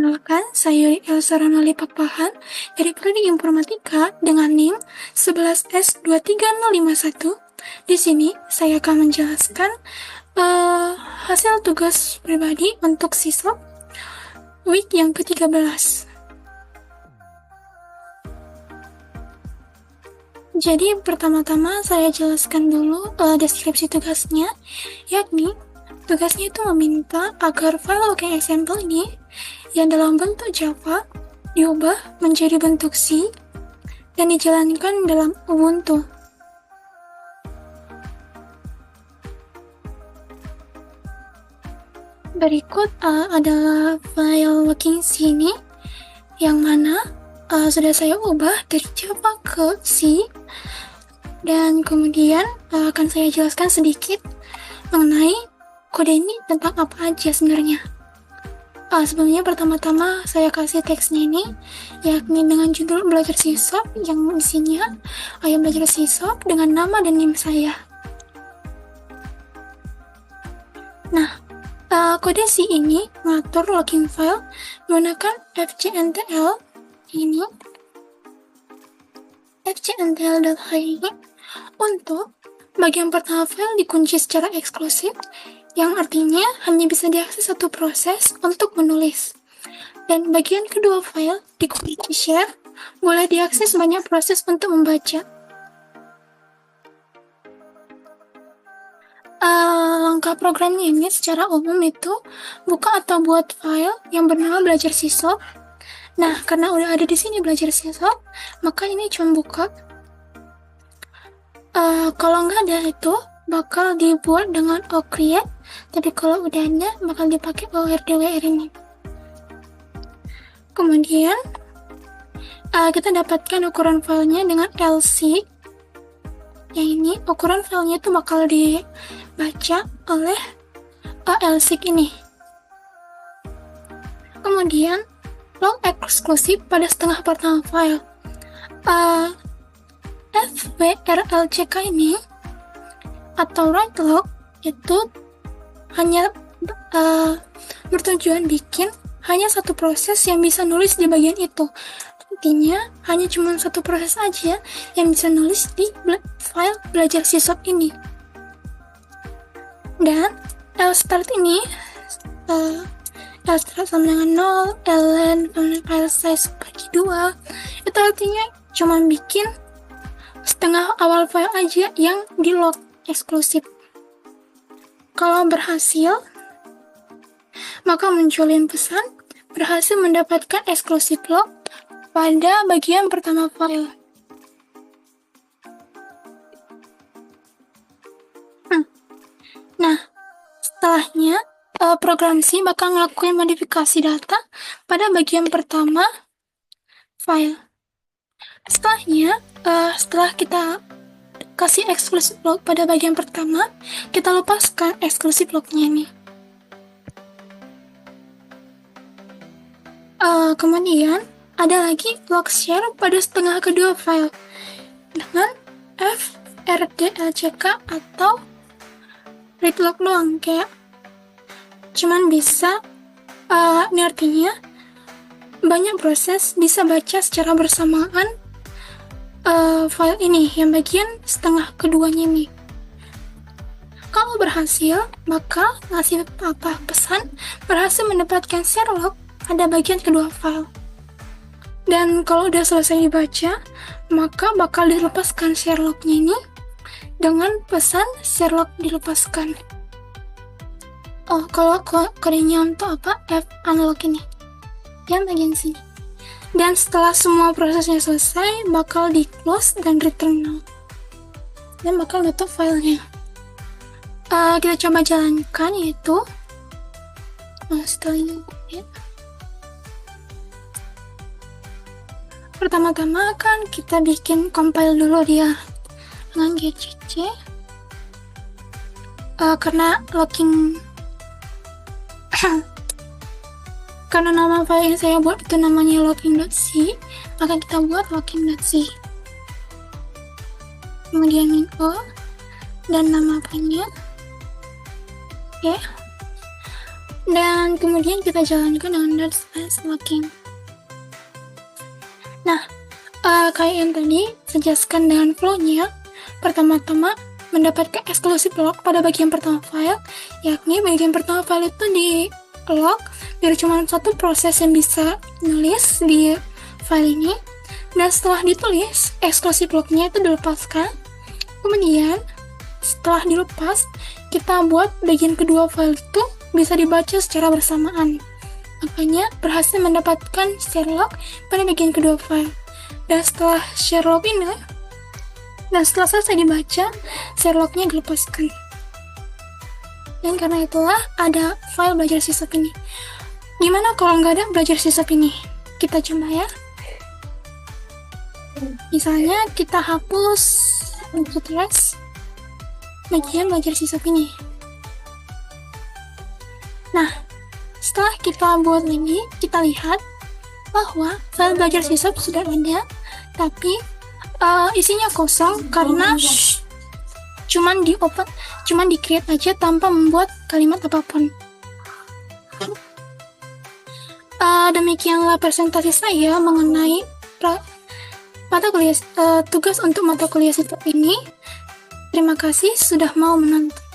Perkenalkan, saya Elsa Ranali Pakpahan dari Prodi Informatika dengan NIM 11S23051. Di sini, saya akan menjelaskan hasil tugas pribadi untuk siswa week yang ke-13. Jadi, pertama-tama saya jelaskan dulu deskripsi tugasnya, yakni tugasnya itu meminta agar file login example ini yang dalam bentuk Java diubah menjadi bentuk C dan dijalankan dalam Ubuntu. Berikut adalah file login C ini yang mana sudah saya ubah dari Java ke C, dan kemudian akan saya jelaskan sedikit mengenai kode ini tentang apa aja sebenarnya. Sebelumnya pertama-tama saya kasih teksnya ini, yakni dengan judul belajar sisop, yang isinya ayo belajar sisop dengan nama dan NIM saya. Nah, kode C ini mengatur login file menggunakan fcntl ini, fcntl.hi. Untuk bagian pertama file dikunci secara eksklusif, yang artinya hanya bisa diakses satu proses untuk menulis. Dan bagian kedua file dikunci share, boleh diakses banyak proses untuk membaca. Langkah programnya ini secara umum itu buka atau buat file yang bernama belajar sisop. Nah, karena udah ada di sini belajar sisop, maka ini cuma buka. Kalau nggak ada itu bakal dibuat dengan ocreate, tapi kalau udah ada bakal dipakai ORDWR ini. Kemudian kita dapatkan ukuran filenya dengan LC. Yang ini ukuran filenya itu bakal dibaca oleh LC ini. Kemudian log eksklusif pada setengah pertama file. FWRLCK ini atau write log itu hanya bertujuan bikin hanya satu proses yang bisa nulis di bagian itu. Artinya hanya cuma satu proses aja yang bisa nulis di file belajar sisop ini. Dan lstart ini lstart sama dengan 0, ln file size bagi 2, itu artinya cuma bikin setengah awal file aja yang di log eksklusif. Kalau berhasil, maka munculin pesan berhasil mendapatkan eksklusif log pada bagian pertama file. Nah, setelahnya program C bakal ngelakuin modifikasi data pada bagian pertama file. Setelahnya, setelah kita kasih eksklusif log pada bagian pertama, kita lepaskan eksklusif lognya ini. Kemudian ada lagi log share pada setengah kedua file dengan FRDLCK atau read log doang, kayak cuman bisa ini artinya banyak proses bisa baca secara bersamaan file ini yang bagian setengah keduanya ini. Kalau berhasil, maka ngasih pesan berhasil mendapatkan share log pada bagian kedua file. Dan kalau udah selesai dibaca, maka bakal dilepaskan share lognya ini dengan pesan share log dilepaskan. Kalau kodenya untuk F unlock ini yang bagian sini. Dan setelah semua prosesnya selesai, bakal di close dan return null, dan bakal tutup filenya. Kita coba jalankan, yaitu setelah ini ya. Pertama-tama kan kita bikin compile dulu dia dengan gcc, karena login karena nama file yang saya buat itu namanya login.c, maka kita buat login.c. Kemudian info dan nama filenya. Oke. dan kemudian kita jalankan dengan database locking. Nah, kayak yang tadi, sejelaskan dengan flow-nya. Pertama-tama, mendapatkan eksklusif lock pada bagian pertama file, yakni bagian pertama file itu di lock biar cuma satu proses yang bisa nulis di file ini. Dan setelah ditulis, eksklusif lock-nya itu dilepaskan. Kemudian, setelah dilepas, kita buat bagian kedua file itu bisa dibaca secara bersamaan. Makanya berhasil mendapatkan share lock pada bagian kedua file. Dan setelah share lock ini, dan setelah selesai dibaca, share lock-nya dilepaskan. Dan karena itulah ada file belajar sisap ini. Gimana kalau nggak ada belajar sisap ini? Kita coba ya. Misalnya kita hapus tulis bagian belajar sisap ini. Nah, setelah kita buat lagi, kita lihat bahwa file belajar sisap sudah ada, tapi isinya kosong karena cuman di create aja tanpa membuat kalimat apapun. Demikianlah presentasi saya mengenai mata kuliah tugas untuk mata kuliah sisap ini. Terima kasih sudah mau menonton.